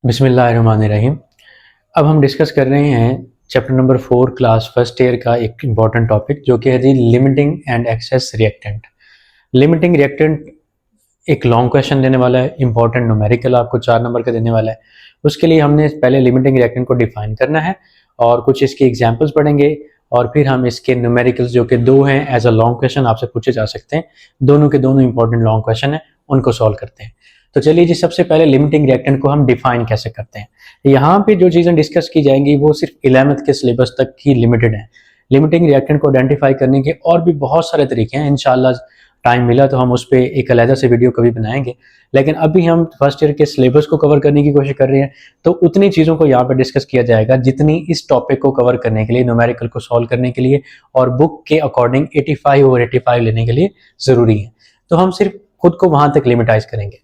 बिस्मिल्लाहिर्रहमानिर्रहीम। अब हम डिस्कस कर रहे हैं chapter number 4 class first year का एक इम्पॉर्टेंट टॉपिक जो कि है जी limiting and excess reactant. Limiting reactant एक लॉन्ग क्वेश्चन देने वाला है, इंपॉर्टेंट न्यूमेरिकल आपको 4 नंबर का देने वाला है। उसके लिए हमने पहले लिमिटिंग रिएक्टेंट को डिफाइन करना है और कुछ इसके एग्जाम्पल्स पढ़ेंगे और फिर हम इसके न्यूमेरिकल्स जो कि दो हैं एज अ लॉन्ग क्वेश्चन आपसे पूछे जा सकते हैं, दोनों के दोनों इंपॉर्टेंट लॉन्ग क्वेश्चन है, उनको सॉल्व करते हैं। तो चलिए जी, सबसे पहले लिमिटिंग रिएक्टेंट को हम डिफाइन कैसे करते हैं। यहाँ पे जो चीज़ें डिस्कस की जाएंगी वो सिर्फ 11th के सिलेबस तक ही लिमिटेड है। लिमिटिंग रिएक्टेंट को आइडेंटिफाई करने के और भी बहुत सारे तरीके हैं, इंशाल्लाह टाइम मिला तो हम उस पर एक अलहदा से वीडियो कभी बनाएंगे, लेकिन अभी हम फर्स्ट ईयर के सिलेबस को कवर करने की कोशिश कर रहे हैं, तो उतनी चीज़ों को यहाँ पर डिस्कस किया जाएगा जितनी इस टॉपिक को कवर करने के लिए, न्यूमेरिकल को सॉल्व करने के लिए और बुक के अकॉर्डिंग 85/85 लेने के लिए ज़रूरी है। तो हम सिर्फ खुद को वहां तक लिमिटाइज करेंगे।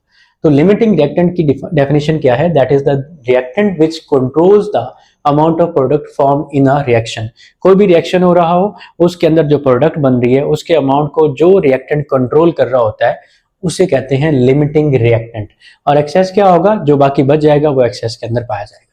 तो लिमिटिंग रिएक्टेंट की डेफिनेशन क्या है? That is the reactant which controls the amount of product form in a reaction. कोई भी रिएक्शन हो रहा हो, उसके अंदर जो प्रोडक्ट बन रही है उसके अमाउंट को जो रिएक्टेंट कंट्रोल कर रहा होता है उसे कहते हैं लिमिटिंग रिएक्टेंट। और एक्सेस क्या होगा? जो बाकी बच जाएगा वो एक्सेस के अंदर पाया जाएगा।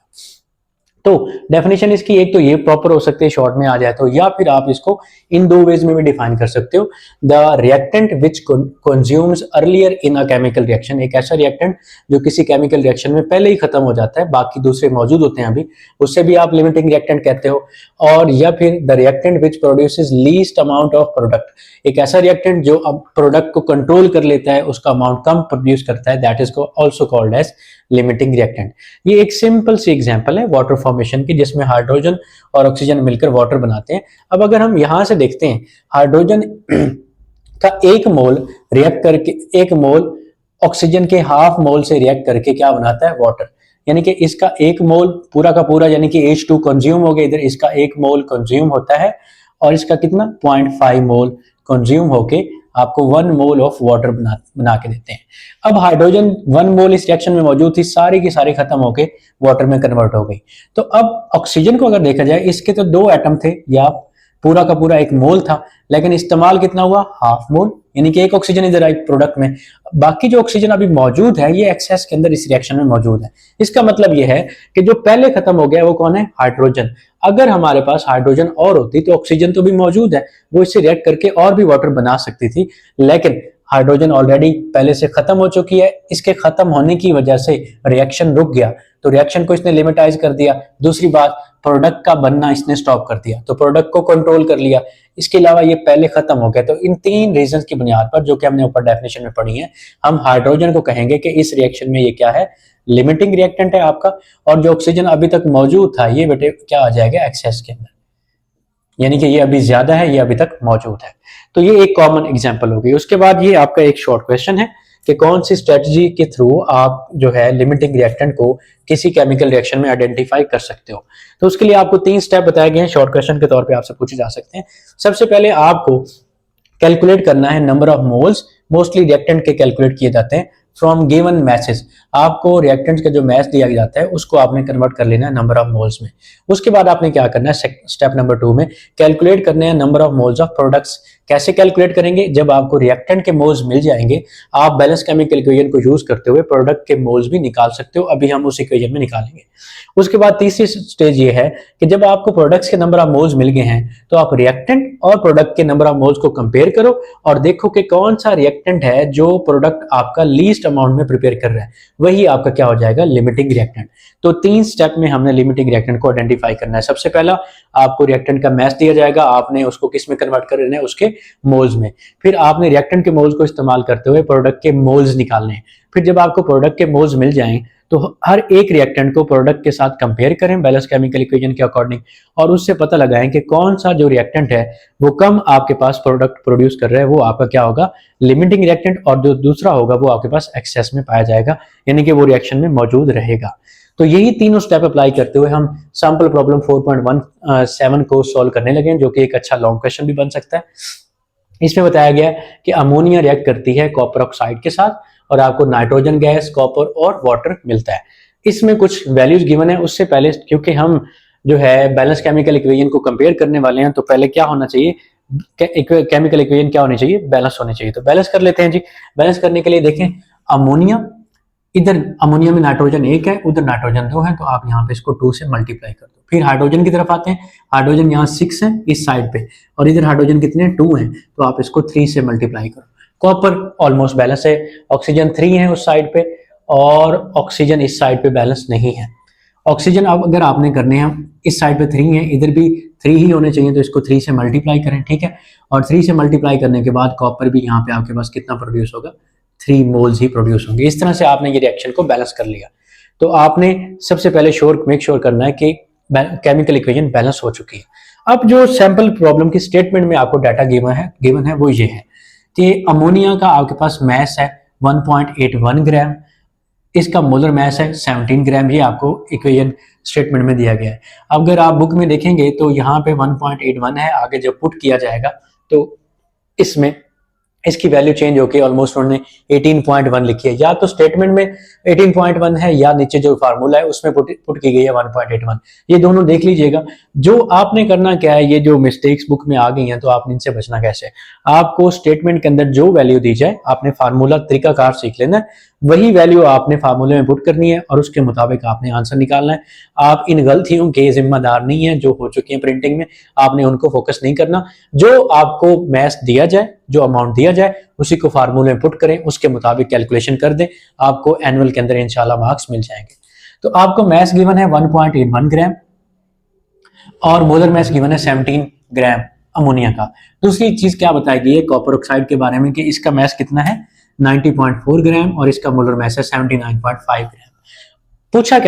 तो डेफिनेशन इसकी एक तो ये प्रॉपर हो सकती है, शॉर्ट में आ जाए तो, या फिर आप इसको इन दो वेज में भी डिफाइन कर सकते हो। The reactant which consumes earlier in a chemical reaction, एक ऐसा रिएक्टेंट जो किसी केमिकल रिएक्शन में पहले ही खत्म हो जाता है, बाकी दूसरे मौजूद होते हैं अभी, उससे भी आप लिमिटिंग रिएक्टेंट कहते हो। और या फिर the reactant which produces least amount of product, एक ऐसा रिएक्टेंट जो अब प्रोडक्ट को कंट्रोल कर लेता है, उसका अमाउंट कम प्रोड्यूस करता है, that is also called as limiting reactant. ये एक सिंपल सी एग्जांपल है वाटर फॉर्मेशन की, जिसमें हाइड्रोजन और ऑक्सीजन मिलकर वाटर बनाते हैं। अब अगर हम यहां से देखते हैं, हाइड्रोजन का एक मोल रिएक्ट करके, एक मोल ऑक्सीजन के हाफ मोल से रिएक्ट करके क्या बनाता है? वाटर। यानी कि इसका एक मोल पूरा का पूरा, यानी कि H2 कंज्यूम हो गया, इधर इसका एक मोल कंज्यूम होता है और इसका कितना 0.5 मोल कंज्यूम होके आपको 1 मोल ऑफ वाटर बना के देते हैं। अब हाइड्रोजन 1 मोल इस रिएक्शन में मौजूद थी, सारी की सारी खत्म होके वाटर में कन्वर्ट हो गई। तो अब ऑक्सीजन को अगर देखा जाए, इसके तो 2 एटम थे या पूरा का पूरा 1 मोल था, लेकिन इस्तेमाल कितना हुआ? हाफ मोल, यानी कि एक ऑक्सीजन इधर आई प्रोडक्ट में। बाकी जो ऑक्सीजन अभी मौजूद है ये एक्सेस के अंदर इस रिएक्शन में मौजूद है। इसका मतलब ये है कि जो पहले खत्म हो गया वो कौन है? हाइड्रोजन। अगर हमारे पास हाइड्रोजन और होती तो ऑक्सीजन तो भी मौजूद है, वो इससे रिएक्ट करके और भी वाटर बना सकती थी, लेकिन हाइड्रोजन ऑलरेडी पहले से खत्म हो चुकी है। इसके खत्म होने की वजह से रिएक्शन रुक गया, तो रिएक्शन को इसने लिमिटाइज कर दिया। दूसरी बात, प्रोडक्ट का बनना इसने स्टॉप कर दिया, तो प्रोडक्ट को कंट्रोल कर लिया। इसके अलावा ये पहले खत्म हो गया। तो इन 3 रीजंस की बुनियाद पर, जो कि हमने ऊपर डेफिनेशन में पढ़ी है, हम हाइड्रोजन को कहेंगे कि इस रिएक्शन में ये क्या है? लिमिटिंग रिएक्टेंट है आपका। और जो ऑक्सीजन अभी तक मौजूद था ये बेटे क्या आ जाएगा? एक्सेस के अंदर, यानी कि ये अभी ज्यादा है, ये अभी तक मौजूद है। तो ये एक कॉमन एग्जांपल हो गई। उसके बाद ये आपका एक शॉर्ट क्वेश्चन है कि कौन सी स्ट्रेटजी के थ्रू आप जो है लिमिटिंग रिएक्टेंट को किसी केमिकल रिएक्शन में आइडेंटिफाई कर सकते हो। तो उसके लिए आपको 3 स्टेप बताए गए हैं, शॉर्ट क्वेश्चन के तौर पे आपसे पूछे जा सकते हैं। सबसे पहले आपको कैलकुलेट करना है number of moles, mostly reactant के कैलकुलेट किए जाते हैं फ्रॉम गिवन मैसेज। आपको रिएक्टेंट का जो मैच दिया जाता है उसको आपने कन्वर्ट कर लेना है नंबर ऑफ मोल्स में। उसके बाद आपने क्या करना है? स्टेप नंबर 2 में कैलकुलेट करने हैं number of moles of products. कैसे कैलकुलेट करेंगे? जब आपको रिएक्टेंट के मोल्स मिल जाएंगे, आप बैलेंस केमिकल इक्वेशन को यूज करते हुए प्रोडक्ट के मोल्स भी निकाल सकते हो। अभी हम उस इक्वेशन में निकालेंगे। उसके बाद तीसरी स्टेज ये है कि जब आपको प्रोडक्ट्स के नंबर ऑफ मोल्स मिल गए हैं, तो आप रिएक्टेंट और प्रोडक्ट के नंबर ऑफ मोल्स को कंपेयर करो और देखो कि कौन सा रिएक्टेंट है जो प्रोडक्ट आपका लीस्ट अमाउंट में प्रिपेयर कर रहा है, वही आपका क्या हो जाएगा? Limiting reactant. तो 3 स्टेप में हमने लिमिटिंग रिएक्टेंट को आइडेंटिफाई करना है। सबसे पहला, आपको रिएक्टेंट का मैच दिया जाएगा, आपने उसको किस में कन्वर्ट करना है? उसके मोल्स में। फिर आपने रिएक्टेंट के मोल्स को इस्तेमाल करते हुए प्रोडक्ट के मोल्स निकालने हैं। फिर जब आपको प्रोडक्ट के मोल्स मिल जाएं, तो हर एक रिएक्टेंट को प्रोडक्ट के साथ कंपेयर करें बैलेंस केमिकल इक्वेशन के अकॉर्डिंग, और उससे पता लगाएं कि कौन सा जो रिएक्टेंट है वो कम आपके पास प्रोडक्ट प्रोड्यूस कर रहा है, वो आपका क्या होगा? Limiting reactant. और जो दूसरा होगा वो आपके पास एक्सेस में पाया जाएगा, यानी कि वो रिएक्शन में मौजूद रहेगा। तो यही तीनों स्टेप अप्लाई करते हुए हम सैंपल प्रॉब्लम 4.17 को सॉल्व करने लगे, जो कि एक अच्छा लॉन्ग क्वेश्चन भी बन सकता है। इसमें बताया गया कि अमोनिया रिएक्ट करती है कॉपर ऑक्साइड के साथ और आपको नाइट्रोजन गैस, कॉपर और वाटर मिलता है। इसमें कुछ वैल्यूज गिवन है। उससे पहले, क्योंकि हम जो है बैलेंस केमिकल इक्वेशन को कंपेयर करने वाले हैं, तो पहले क्या होना चाहिए? केमिकल इक्वेशन क्या होनी चाहिए? बैलेंस होनी चाहिए। तो बैलेंस कर लेते हैं जी। बैलेंस करने के लिए देखें, अमोनिया इधर अमोनिया में नाइट्रोजन 1 है, उधर नाइट्रोजन 2 है, तो आप यहाँ पे इसको 2 से मल्टीप्लाई कर दो। फिर हाइड्रोजन की तरफ आते हैं, हाइड्रोजन यहाँ 6 है इस साइड पे, और इधर हाइड्रोजन कितने 2 हैं, तो आप इसको 3 से मल्टीप्लाई करो। कॉपर ऑलमोस्ट बैलेंस है, ऑक्सीजन 3 है उस साइड पे और ऑक्सीजन इस साइड पे बैलेंस नहीं है। ऑक्सीजन अब अगर आपने करने हैं, इस साइड पे 3 है, इधर भी 3 ही होने चाहिए, तो इसको 3 से मल्टीप्लाई करें, ठीक है। और 3 से मल्टीप्लाई करने के बाद कॉपर भी यहाँ पे आपके पास कितना प्रोड्यूस होगा, 3 मोल्स ही प्रोड्यूस होंगे। इस तरह से आपने ये रिएक्शन को बैलेंस कर लिया। तो आपने सबसे पहले मेक श्योर करना है कि केमिकल इक्वेशन बैलेंस हो चुकी है। अब जो सैंपल प्रॉब्लम की स्टेटमेंट में आपको डाटा गिवन है वो ये है कि अमोनिया का आपके पास मैस है 1.81 ग्राम, इसका मोलर मैस है 17 ग्राम, ये आपको इक्वेशन स्टेटमेंट में दिया गया है। अब अगर आप बुक में देखेंगे तो यहाँ पे 1.81 है, आगे जब पुट किया जाएगा तो इसमें इसकी वैल्यू चेंज होकर ऑलमोस्ट उन्होंने 18.1 लिखी है, या तो स्टेटमेंट में 18.1 है या नीचे जो फार्मूला है उसमें पुट की गई है 1.81। ये दोनों देख लीजिएगा। जो आपने करना क्या है, ये जो मिस्टेक्स बुक में आ गई हैं तो आप इनसे बचना कैसे, आपको स्टेटमेंट के अंदर जो वैल्यू दी जाए आपने फार्मूला तरीकाकार सीख लेना है, वही वैल्यू आपने फार्मूले में पुट करनी है और उसके मुताबिक आपने आंसर निकालना है। आप इन गलतियों के जिम्मेदार नहीं है जो हो चुकी है प्रिंटिंग में, आपने उनको फोकस नहीं करना। जो आपको मैथ्स दिया जाए, जो अमाउंट दिया जाए उसी को फार्मूले में पुट करें, उसके मुताबिक कैलकुलेशन कर दें, आपको एनुअल के अंदर इंशाल्लाह मार्क्स मिल जाएंगे। तो आपको मैथ्स गिवन है 1.81 ग्राम और मोलर मैथ्स गिवन है 17 ग्राम अमोनिया का। दूसरी चीज क्या बताई गई है कॉपर ऑक्साइड के बारे में कि इसका मैथ्स कितना है 90.4 ग्राम और इसका मोलर मैथ्स है 79.5 ग्राम। पूछा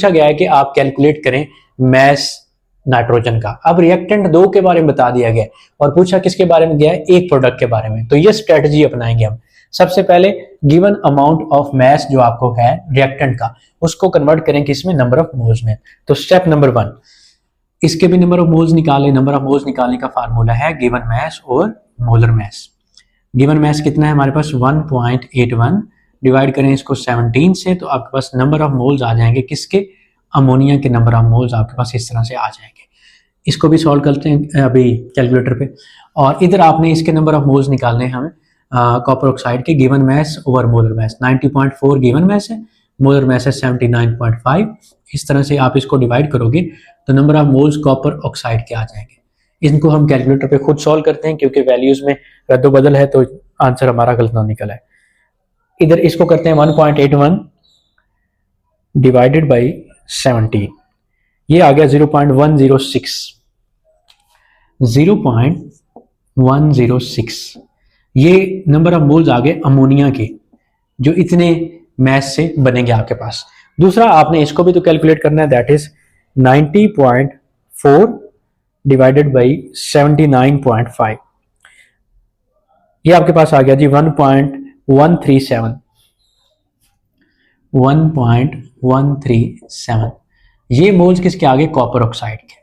गया है कि आप कैलकुलेट करें मैथ्स नाइट्रोजन का। अब रिएक्टेंट 2 के बारे में बता दिया गया और पूछा किसके बारे में गया है, एक प्रोडक्ट के बारे में। तो ये स्ट्रेटजी अपनाएंगे हम। सबसे पहले गिवन अमाउंट ऑफ मैस जो आपको है रिएक्टेंट का, उसको कन्वर्ट करें किसमें, नंबर ऑफ मोल्स में। तो स्टेप नंबर 1, इसके भी नंबर ऑफ मोल्स निकालें। नंबर ऑफ मोल्स निकालने का फार्मूला है गिवन मैस और मोलर मैस। गिवन मैस कितना है हमारे पास 1.81, डिवाइड करें इसको 17 से तो आपके पास नंबर ऑफ मोल्स आ जाएंगे किसके, अमोनिया के नंबर ऑफ मोल्स आपके पास इस तरह से आ जाएंगे। इसको भी सॉल्व करते हैं अभी कैलकुलेटर पे। और इधर आपने इसके नंबर ऑफ मोल्स निकालने हैं हमें कॉपर ऑक्साइड के। Given mass over molar mass 90.4 given mass है, मोलर मैस है 79.5। इस तरह से आप इसको डिवाइड करोगे तो number of moles copper oxide के आ जाएंगे। इनको हम कैलकुलेटर पे खुद सॉल्व करते हैं क्योंकि वैल्यूज में रद्दोबदल है तो आंसर हमारा गलत ना निकला है। इधर इसको करते हैं 1.81 डिवाइडेड बाई 17, ये आ गया 0.106। 0.106 ये नंबर ऑफ मोल्स आ गए अमोनिया के जो इतने मैस से बनेंगे आपके पास। दूसरा आपने इसको भी तो कैलकुलेट करना है, दैट इज 90.4 डिवाइडेड बाई 79.5, ये आपके पास आ गया जी 1.137। 1.137 ये मोल्स किसके आगे, कॉपर ऑक्साइड के।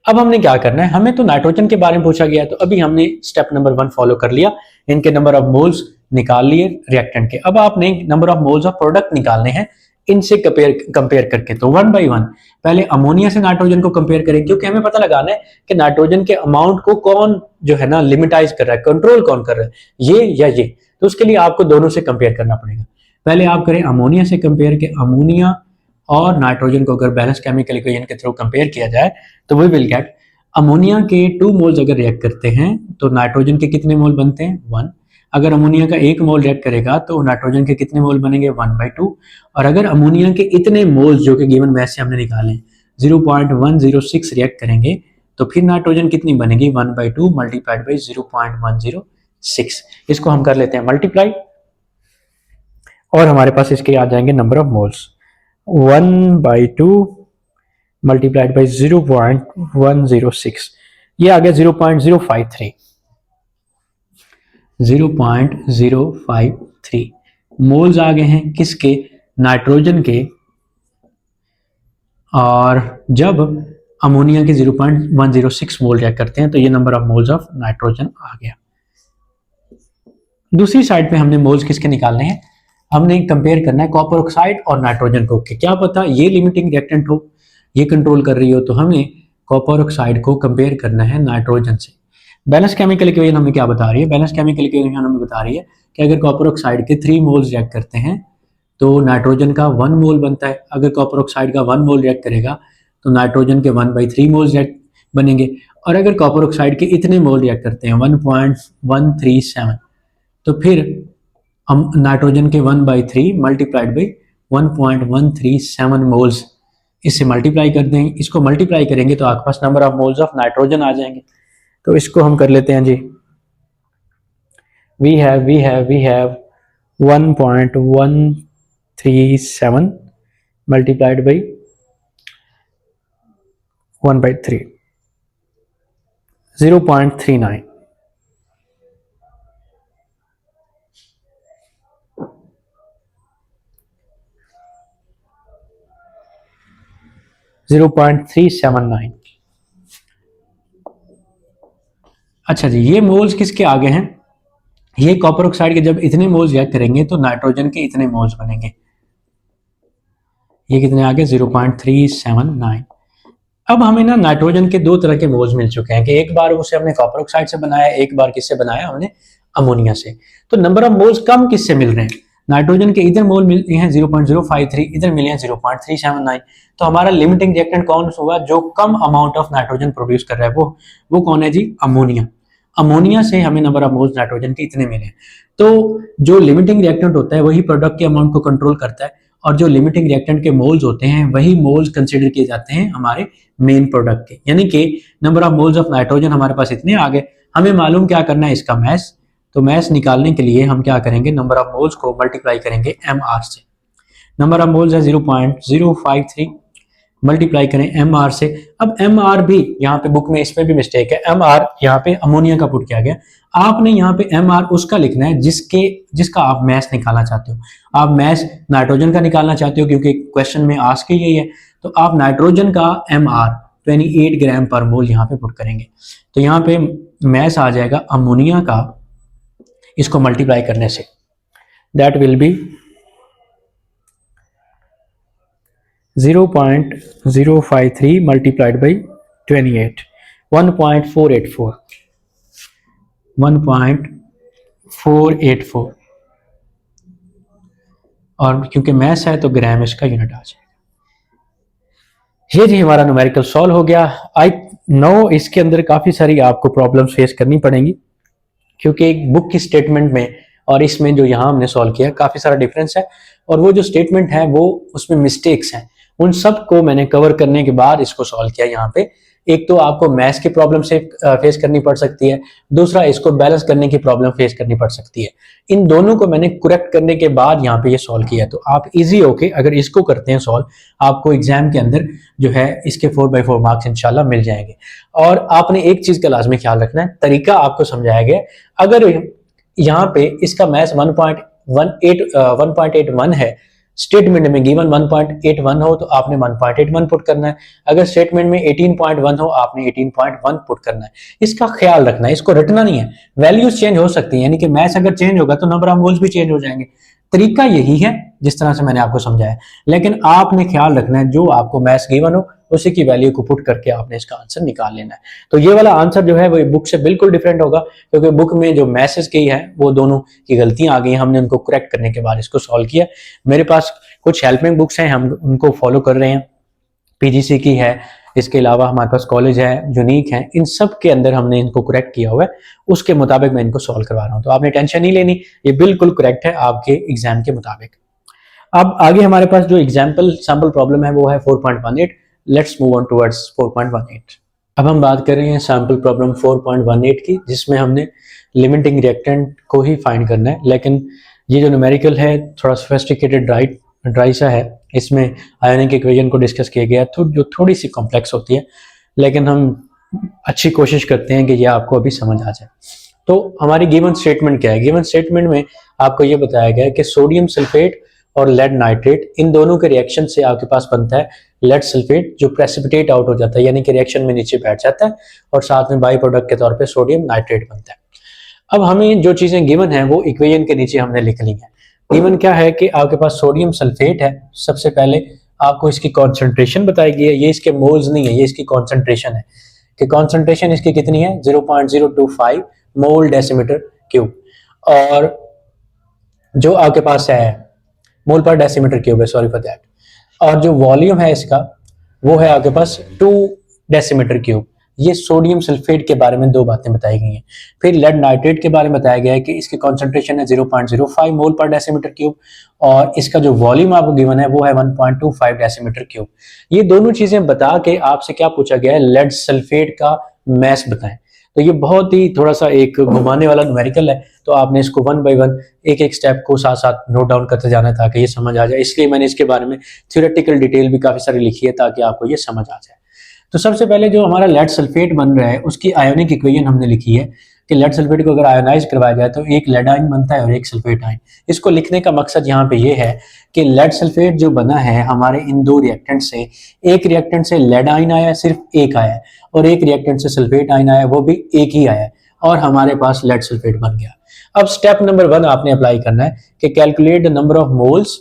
अब हमने क्या करना है, हमें तो नाइट्रोजन के बारे में पूछा गया तो अभी हमने स्टेप नंबर 1 फॉलो कर लिया, इनके नंबर ऑफ मोल्स निकाल लिए रिएक्टेंट के। अब आपने number of moles of product निकालने हैं इनसे कंपेयर करके। तो 1 by 1 पहले अमोनिया से नाइट्रोजन को कंपेयर करें क्योंकि हमें पता लगाना है कि नाइट्रोजन के अमाउंट को कौन जो है ना लिमिटाइज कर रहा है, कंट्रोल कौन कर रहा है, ये या ये। तो उसके लिए आपको दोनों से कंपेयर करना पड़ेगा। पहले आप करें अमोनिया से कंपेयर के अमोनिया और नाइट्रोजन को अगर बैलेंस केमिकल इक्वेशन के थ्रू कंपेयर किया जाए तो वी विल गेट अमोनिया के 2 मोल्स अगर रिएक्ट करते हैं तो नाइट्रोजन के कितने मोल बनते हैं 1। अगर अमोनिया का 1 मोल रिएक्ट करेगा तो नाइट्रोजन के कितने मोल बनेंगे 1/2। और अगर अमोनिया के इतने मोल्स जो कि गिवन मैथ से हमने निकाले 0.106 रिएक्ट करेंगे तो फिर नाइट्रोजन कितनी बनेगी 1/2 मल्टीप्लाइड बाई 0.106। इसको हम कर लेते हैं मल्टीप्लाई और हमारे पास इसके आ जाएंगे number of moles 1/2 multiplied by 0.106, ये आ गया 0.053। 0.053 मोल्स आ गए हैं किसके, नाइट्रोजन के। और जब अमोनिया के 0.106 मोल रिएक्ट करते हैं तो ये number of moles of nitrogen आ गया। दूसरी साइड पे हमने मोल्स किसके निकालने हैं, हमने कंपेयर करना है कॉपर ऑक्साइड और नाइट्रोजन को। क्या पता ये लिमिटिंग रिएक्टेंट हो, ये कंट्रोल कर रही हो, तो हमें कॉपर ऑक्साइड को कंपेयर करना है नाइट्रोजन से। बैलेंस केमिकल इक्वेशन हमें क्या बता रही है? बैलेंस केमिकल इक्वेशन हमें बता रही है कि अगर कॉपर ऑक्साइड के 3 मोल्स रिएक्ट करते हैं तो नाइट्रोजन का 1 मोल बनता है। अगर कॉपर ऑक्साइड का 1 मोल रिएक्ट करेगा तो नाइट्रोजन के 1/3 मोल्स रिएक्ट बनेंगे। और अगर कॉपर ऑक्साइड के इतने मोल रिएक्ट करते हैं 1.137, तो फिर हम नाइट्रोजन के 1/3 मल्टीप्लाइड बाई 1.137 मोल्स, इससे मल्टीप्लाई कर दें। इसको मल्टीप्लाई करेंगे तो आपके पास number of moles of nitrogen आ जाएंगे। तो इसको हम कर लेते हैं जी। We have 1.137 multiplied by 1/3, 0.39। अच्छा जी, ये मोल्स किसके आगे हैं? ये कॉपर ऑक्साइड के जब इतने मोल्स रिएक्ट करेंगे तो नाइट्रोजन के इतने मोल्स बनेंगे। ये कितने आगे? 0.379। अब हमें ना नाइट्रोजन के दो तरह के मोल्स मिल चुके हैं कि एक बार उसे हमने कॉपर ऑक्साइड से बनाया, एक बार किससे बनाया हमने? अमोनिया से। तो नंबर ऑफ मोल्स कम किससे मिल रहे हैं? नाइट्रोजन के इधर मोल मिलते हैं 0.053, इधर मिले हैं 0.379। तो हमारा लिमिटिंग रिएक्टेंट कौन हुआ? जो कम अमाउंट ऑफ नाइट्रोजन प्रोड्यूस कर रहा है वो कौन है जी? अमोनिया। अमोनिया से हमें नंबर ऑफ मोल्स नाइट्रोजन के इतने मिले। तो जो लिमिटिंग रिएक्टेंट होता है वही प्रोडक्ट के अमाउंट को कंट्रोल करता है, और जो लिमिटिंग रिएक्टेंट के मोल्स होते हैं वही मोल्स कंसीडर किए जाते हैं हमारे मेन प्रोडक्ट के। यानी कि number of moles of nitrogen हमारे पास इतने आ गए। हमें मालूम क्या करना है? इसका मैस। तो मैस निकालने के लिए हम क्या करेंगे? नंबर ऑफ मोल्स को मल्टीप्लाई करेंगे MR से। नंबर ऑफ मोल्स है 0.053, मल्टीप्लाई करें MR से। अब MR भी यहाँ पे बुक में इसमें भी मिस्टेक है, MR यहाँ पे अमोनिया का पुट किया गया। आपने यहाँ पे MR उसका लिखना है जिसका आप मैस निकालना चाहते हो। आप मैस नाइट्रोजन का निकालना चाहते हो क्योंकि क्वेश्चन में आस्क ही यही है, तो आप नाइट्रोजन का MR 28 ग्राम पर मोल यहाँ पे पुट करेंगे। तो यहाँ पे मैस आ जाएगा अमोनिया का, इसको मल्टीप्लाई करने से, that will be 0.053 multiplied by 28, 1.484, 1.484। और क्योंकि मैस है तो ग्राम इसका यूनिट आ जाएगा। ये जी हमारा न्यूमेरिकल सॉल्व हो गया। आई नो इसके अंदर काफ़ी सारी आपको प्रॉब्लम्स फेस करनी पड़ेंगी क्योंकि एक बुक की स्टेटमेंट में और इसमें जो यहाँ हमने सॉल्व किया काफ़ी सारा डिफरेंस है, और वो जो स्टेटमेंट है वो उसमें मिस्टेक्स हैं। उन सब को मैंने कवर करने के बाद इसको सॉल्व किया। यहाँ पे एक तो आपको मैथ्स की प्रॉब्लम से फेस करनी पड़ सकती है, दूसरा इसको बैलेंस करने की प्रॉब्लम फेस करनी पड़ सकती है। इन दोनों को मैंने करेक्ट करने के बाद यहाँ पे ये सॉल्व किया। तो आप इजी होके अगर इसको करते हैं सॉल्व, आपको एग्जाम के अंदर जो है इसके 4/4 मार्क्स इंशाल्लाह मिल जाएंगे। और आपने एक चीज का लाजमी ख्याल रखना है, तरीका आपको समझाया गया। अगर यहाँ पे इसका मैथ्स 1.81 है, स्टेटमेंट में गिवन 1.81 हो तो आपने 1.81 पुट करना है। अगर स्टेटमेंट में 18.1 हो आपने 18.1 पुट करना है। इसका ख्याल रखना है, इसको रटना नहीं है। वैल्यूज चेंज हो सकती हैं, यानी कि मैथ्स अगर चेंज होगा तो नंबर ऑफ मोल्स भी चेंज हो जाएंगे। तरीका यही है जिस तरह से मैंने आपको समझाया, लेकिन आपने ख्याल रखना है जो आपको मैथ्स गिवन हो उसी की वैल्यू को पुट करके आपने इसका आंसर निकाल लेना है। तो ये वाला आंसर जो है वो बुक से बिल्कुल डिफरेंट होगा, क्योंकि बुक में जो मैसेज की है वो दोनों की गलतियां आ गई, हमने उनको करेक्ट करने के बाद इसको सॉल्व किया। मेरे पास कुछ हेल्पिंग बुक्स हैं, हम उनको फॉलो कर रहे हैं। PGC की है, इसके अलावा हमारे पास कॉलेज है, यूनिक है, इन सब के अंदर हमने इनको करेक्ट किया हुआ है, उसके मुताबिक मैं इनको सॉल्व करवा रहा हूँ। तो आपने टेंशन नहीं लेनी, ये बिल्कुल करेक्ट है आपके एग्जाम के मुताबिक। अब आगे हमारे पास जो एग्जाम्पल सैम्पल प्रॉब्लम है वो है 4.18। Let's move on towards 4.18। अब हम बात कर रहे हैं सैम्पल प्रॉब्लम 4.18 की, जिसमें हमने लिमिटिंग रिएक्टेंट को ही फाइंड करना है। लेकिन ये जो न्यूमेरिकल है थोड़ा सोफिस्टिकेटेड ड्राई सा है, इसमें आयोनिक इक्वेशन को डिस्कस किया गया तो जो थोड़ी सी कॉम्प्लेक्स होती है, लेकिन हम अच्छी कोशिश करते हैं कि ये आपको अभी समझ आ जाए। तो हमारी गिवन स्टेटमेंट क्या है? गिवन स्टेटमेंट में आपको ये बताया गया है कि सोडियम सल्फेट और लेड नाइट्रेट, इन दोनों के रिएक्शन से आपके पास बनता है लेड सल्फेट, जो प्रेसिपिटेट आउट हो जाता है, यानी कि रिएक्शन में नीचे बैठ जाता है, और साथ में बाई प्रोडक्ट के तौर पे सोडियम नाइट्रेट बनता है। अब हमें जो चीजें गिवन है वो इक्वेशन के नीचे हमने लिख ली है। गिवन क्या है कि आपके पास सोडियम सल्फेट है, सबसे पहले आपको इसकी कॉन्सेंट्रेशन बताई गई है, ये इसके मोल्स नहीं है, ये इसकी कॉन्सेंट्रेशन है। कि कॉन्सेंट्रेशन इसकी कितनी है 0.025 मोल डेसीमीटर क्यूब, और जो आपके पास है मोल पर डेसीमीटर क्यूब है, सॉरी फॉर दैट, और जो वॉल्यूम है इसका वो है आपके पास 2 डेसीमीटर क्यूब। ये सोडियम सल्फेट के बारे में दो बातें बताई गई हैं। फिर लेड नाइट्रेट के बारे में बताया गया है कि इसकी कॉन्सेंट्रेशन है 0.05 मोल पर डेसीमीटर क्यूब, और इसका जो वॉल्यूम आपको गिवन है वो है 1.25 डेसीमीटर क्यूब। ये दोनों चीजें बता के आपसे क्या पूछा गया है, लेड सल्फेट का मैस बताएं। तो ये बहुत ही थोड़ा सा एक घुमाने वाला न्यूमेरिकल है, तो आपने इसको वन बाय वन एक एक स्टेप को साथ साथ नोट डाउन करते जाना है ताकि ये समझ आ जाए। इसलिए मैंने इसके बारे में थ्योरेटिकल डिटेल भी काफी सारी लिखी है ताकि आपको ये समझ आ जाए। तो सबसे पहले जो हमारा लेड सल्फेट बन रहा है उसकी आयोनिक इक्वेशन हमने लिखी है कि लेड सल्फेट को अगर आयोनाइज करवाया जाए तो एक लेड आयन बनता है और एक सल्फेट आयन। इसको लिखने का मकसद यहाँ पे ये है कि लेड सल्फेट जो बना है हमारे इन दो रिएक्टेंट से, एक रिएक्टेंट से लेड आयन आया है, सिर्फ एक आया है, और एक रिएक्टेंट से सल्फेट आयन आया है, वो भी एक ही आया है, और हमारे पास लेड सल्फेट बन गया। अब स्टेप नंबर 1 आपने अप्लाई करना है कि calculate the number of moles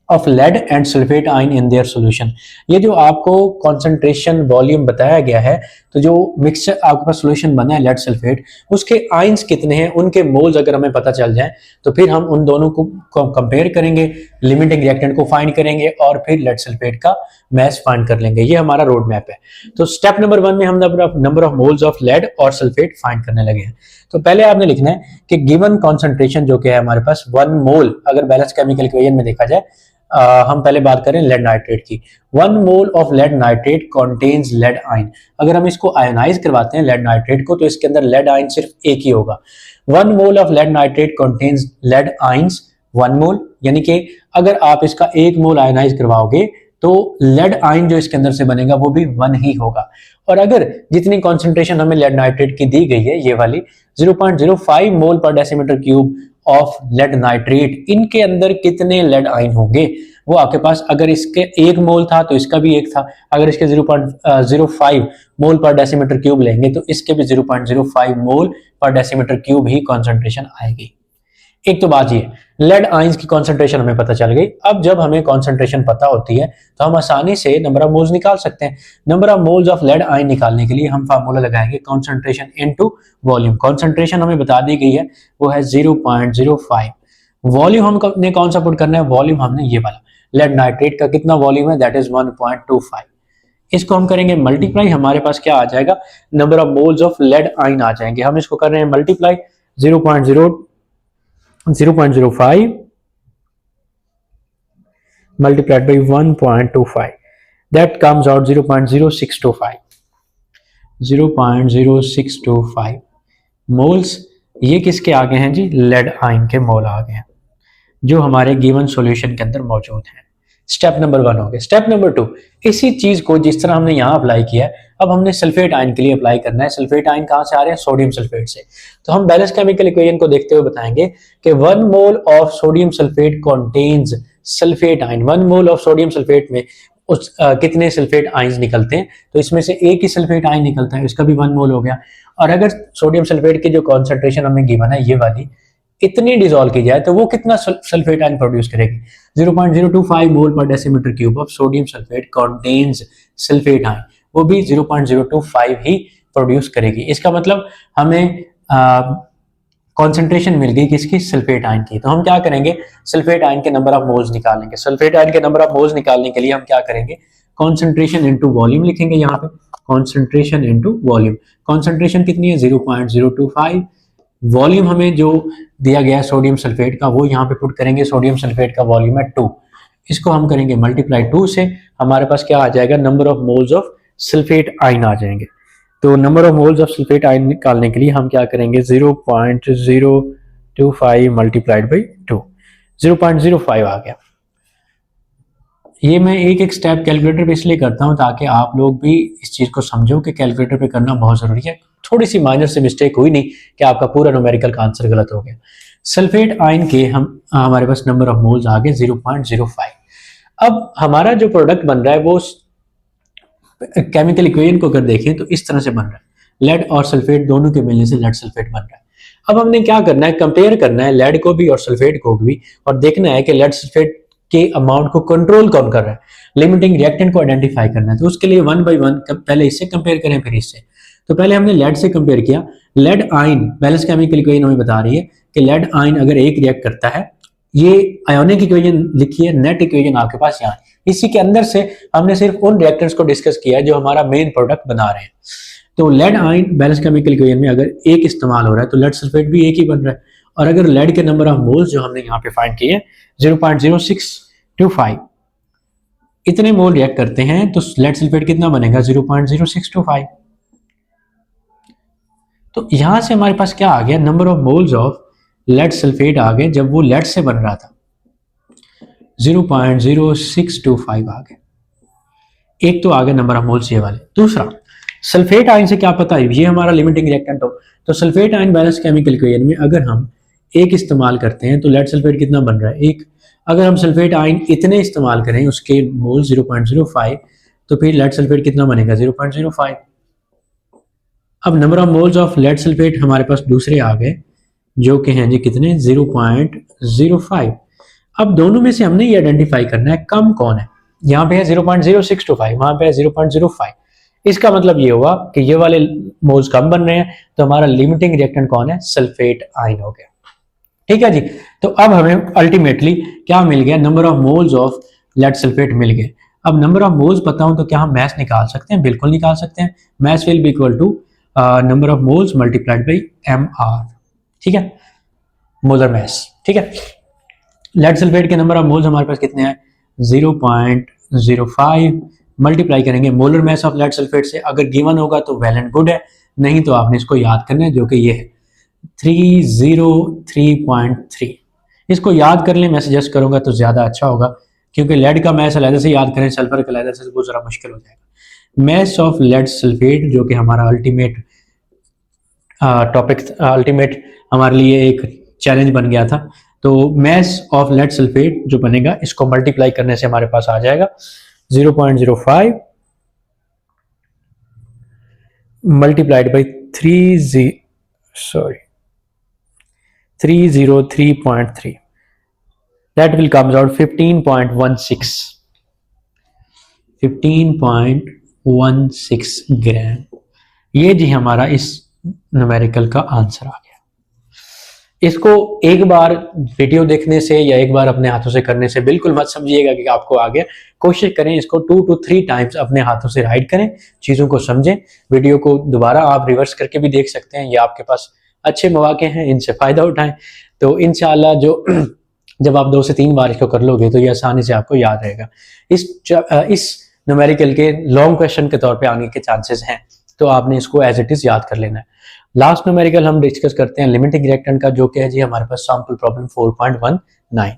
of lead and sulphate ion in their solution. ये जो आपको कॉन्सेंट्रेशन वॉल्यूम बताया गया है, तो जो मिक्सचर आपके पास सॉल्यूशन बना है लेड सल्फेट, उसके आयंस कितने हैं, उनके मोल्स अगर हमें पता चल जाए तो फिर हम उन दोनों को कंपेयर करेंगे, लिमिटिंग रिएक्टेंट को फाइंड करेंगे और फिर लेड सल्फेट का मैस फाइंड कर लेंगे। ये हमारा रोड मैप है। तो स्टेप नंबर 1 में हम number of moles of lead और सल्फेट फाइंड करने लगे हैं। तो पहले आपने लिखना है कि गिवन कॉन्सेंट्रेशन जो कि है हमारे पास 1 मोल, अगर बैलेंस केमिकल इक्वेशन में देखा जाए, हम पहले बात करें लेड नाइट्रेट की। 1 mole of lead nitrate contains lead ion. अगर हम इसको आयोनाइज करवाते हैं लेड नाइट्रेट को, तो इसके अंदर लेड आयन सिर्फ एक ही होगा। 1 mole of lead nitrate contains lead ions 1 mole, यानी कि अगर आप इसका 1 मोल आयोनाइज करवाओगे तो लेड आयन जो इसके अंदर से बनेगा वो भी 1 ही होगा। और अगर जितनी कॉन्सेंट्रेशन हमें लेड नाइट्रेट की दी गई है ये वाली 0.05 mole per decimetre cube of lead nitrate, इनके अंदर कितने लेड आयन होंगे वो आपके पास, अगर इसके 1 मोल था तो इसका भी 1 था, अगर इसके 0.05 मोल पर डेसीमीटर क्यूब लेंगे तो इसके भी 0.05 मोल पर डेसीमीटर क्यूब ही कॉन्सेंट्रेशन आएगी। एक तो बात ये, लेड आयंस की कॉन्सेंट्रेशन हमें पता चल गई। अब जब हमें कॉन्सेंट्रेशन पता होती है तो हम आसानी से नंबर ऑफ मोल्स निकाल सकते हैं। Number of moles of lead ion निकालने के लिए हम फार्मूला लगाएंगे कॉन्सेंट्रेशन इनटू वॉल्यूम। कॉन्सेंट्रेशन हमें बता दी गई है वो है 0.05। वॉल्यूम हमने कौन सा पुट करना है, वॉल्यूम हमने ये वाला, लेड नाइट्रेट का कितना वॉल्यूम है, दैट इज 1.25। इसको हम करेंगे मल्टीप्लाई, हमारे पास क्या आ जाएगा, number of moles of lead ion आ जाएंगे। हम इसको कर रहे हैं multiply 0.05 multiplied by 1.25, that comes out 0.0625 0.0625 moles. ये किसके आ गए हैं जी, लेड आयन के मोल आ गए हैं जो हमारे गिवन सॉल्यूशन के अंदर मौजूद हैं। स्टेप नंबर 1 हो गया। स्टेप नंबर 2, इसी चीज को जिस तरह हमने यहाँ अप्लाई किया है अब हमने सल्फेट आयन के लिए अप्लाई करना है। सल्फेट आयन कहाँ से आ रहे हैं, सोडियम सल्फेट से। तो हम बैलेंस केमिकल इक्वेशन को देखते हुए बताएंगे कि 1 mole of sodium sulphate contains sulphate ion. 1 mole of sodium sulphate में कितने सल्फेट आयंस निकलते हैं, तो इसमें से एक ही सल्फेट आयन निकलता है, इसका भी 1 मोल हो गया। और अगर सोडियम सल्फेट की जो कॉन्सेंट्रेशन हमें गिवन है ये वाली, इतनी डिसॉल्व की जाए तो वो कितना सल्फेट आयन प्रोड्यूस करेगी, 0.025 मोल per decimetre cube of sodium sulphate contains sulphate ion, वो भी 0.025 ही प्रोड्यूस करेगी। इसका मतलब हमें कॉन्सेंट्रेशन मिल गई किसकी, सल्फेट आयन की। तो हम क्या करेंगे, सल्फेट आयन के नंबर ऑफ मोल्स निकालेंगे। सल्फेट आयन के नंबर ऑफ मोल्स निकालने के लिए हम क्या करेंगे, कॉन्सेंट्रेशन इनटू वॉल्यूम लिखेंगे यहाँ पे, कॉन्सेंट्रेशन इनटू वॉल्यूम। कॉन्सेंट्रेशन कितनी है 0.025, वॉल्यूम हमें जो दिया गया है सोडियम सल्फेट का वो यहाँ पे पुट करेंगे। सोडियम सल्फेट का वॉल्यूम है 2, इसको हम करेंगे मल्टीप्लाई 2 से, हमारे पास क्या आ जाएगा, number of moles of sulphate ion आ जाएंगे। तो number of moles of sulphate ion निकालने के लिए हम क्या करेंगे, 0.025 मल्टीप्लाइड बाई 2, 0.05 आ गया। ये मैं एक एक स्टेप कैलकुलेटर पे इसलिए करता हूँ ताकि आप लोग भी इस चीज को समझो कि कैलकुलेटर पे करना बहुत जरूरी है। थोड़ी सी माइनर से मिस्टेक हुई नहीं कि आपका पूरा न्यूमेरिकल का आंसर गलत हो गया। सल्फेट आयन के हमारे पास नंबर ऑफ मोल्स आ गए 0.05। अब हमारा जो प्रोडक्ट बन रहा है वो केमिकल इक्वेशन को अगर देखें तो इस तरह से बन रहा है, लेड और सल्फेट दोनों के मिलने से लेड सल्फेट बन रहा है। अब हमने क्या करना है, कंपेयर करना है लेड को भी और सल्फेट को भी, और देखना है कि लेड सल्फेट के अमाउंट को कंट्रोल कौन कर रहा है, लिमिटिंग रिएक्टेंट को आइडेंटिफाई करना है। तो उसके लिए 1 by 1 पहले इससे कंपेयर करें फिर इससे। तो पहले हमने लेड से कंपेयर किया। Lead ion balance chemical equation हमें बता रही है कि लेड आयन अगर एक रिएक्ट करता है, ये आयोनिक इक्वेशन लिखी है, नेट इक्वेशन आपके पास यहाँ। इसी के अंदर से हमने सिर्फ उन रिएक्टेंट्स को डिस्कस किया है जो हमारा मेन प्रोडक्ट बना रहे हैं। तो lead ion balance chemical equation में अगर एक इस्तेमाल हो रहा है तो लेड सल्फेट भी एक ही बन रहा है। और अगर लेड के नंबर ऑफ मोल्स जो हमने यहाँ पे फाइंड किए 0.0625, इतने मोल रिएक्ट करते हैं तो लेड सल्फेट कितना बनेगा 0.0625। तो यहां से हमारे पास क्या आ गया, number of moles of lead sulphate आ गए जब वो लेड से बन रहा था 0.0625 आ गए। एक तो आ गया नंबर ऑफ मोल्स ये वाले। दूसरा सल्फेट आयन से क्या पता है, ये हमारा लिमिटिंग रिएक्टेंट हो, तो sulphate ion balance chemical equation में अगर हम एक इस्तेमाल करते हैं तो लेड सल्फेट कितना बन रहा है एक। अगर हम सल्फेट आयन इतने इस्तेमाल करें उसके मोल 0.05, तो फिर लेड सल्फेट कितना बनेगा 0.05। अब number of moles of lead sulphate हमारे पास दूसरे आ गए जो कि हैं जी कितने 0.05। अब दोनों में से हमने ये आइडेंटिफाई करना है कम कौन है। यहाँ पे है 0.0625, वहां पे है 0.05। इसका मतलब ये हुआ कि ये वाले मोल्स कम बन रहे हैं, तो हमारा लिमिटिंग रिएक्टेंट कौन है, सल्फेट आयन हो गया। ठीक है जी। तो अब हमें अल्टीमेटली क्या मिल गया, number of moles of lead sulphate मिल गए। अब नंबर ऑफ मोल्स पता हो तो क्या हम मैस निकाल सकते हैं, बिल्कुल निकाल सकते हैं। Mass will be equal to number of moles multiplied by MR। ठीक है, मोलर मैस। ठीक है, लेड सल्फेट के नंबर ऑफ मोल्स हमारे पास कितने हैं 0.05, मल्टीप्लाई करेंगे molar mass of lead sulphate से। अगर गिवन होगा तो वेल एंड गुड है, नहीं तो आपने इसको याद करना है जो कि ये है 303.3। इसको याद कर लें, मैं सजेस्ट करूंगा तो ज्यादा अच्छा होगा, क्योंकि लेड का मैस अलग से याद करें, सल्फर का अलग से वो जरा मुश्किल हो जाएगा। मैस ऑफ लेड सल्फेट जो कि हमारा अल्टीमेट टॉपिक, अल्टीमेट हमारे लिए एक चैलेंज बन गया था। तो मैस ऑफ लेड सल्फेट जो बनेगा, इसको मल्टीप्लाई करने से हमारे पास आ जाएगा 0.05 multiplied by 303.3, that will comes out 15.16 ग्राम। ये जी हमारा इस न्यूमेरिकल का आंसर आ गया। इसको एक बार वीडियो देखने से या एक बार अपने हाथों से करने से बिल्कुल मत समझिएगा कि आपको आ गया। कोशिश करें इसको 2 to 3 टाइम्स अपने हाथों से राइट करें, चीज़ों को समझें। वीडियो को दोबारा आप रिवर्स करके भी देख सकते हैं, ये आपके पास अच्छे मौके हैं, इनसे फ़ायदा उठाएं। तो इंशाल्लाह जो जब आप 2 से 3 बार इसको कर लोगे तो ये आसानी से आपको याद रहेगा। इस न्यूमेरिकल के लॉन्ग क्वेश्चन के तौर पे आने के चांसेस हैं, तो आपने इसको एज इट इज़ याद कर लेना है। लास्ट न्यूमेरिकल हम डिस्कस करते हैं लिमिटिंग रिएक्टेंट का, जो कि है जी हमारे पास सैंपल प्रॉब्लम 4.19।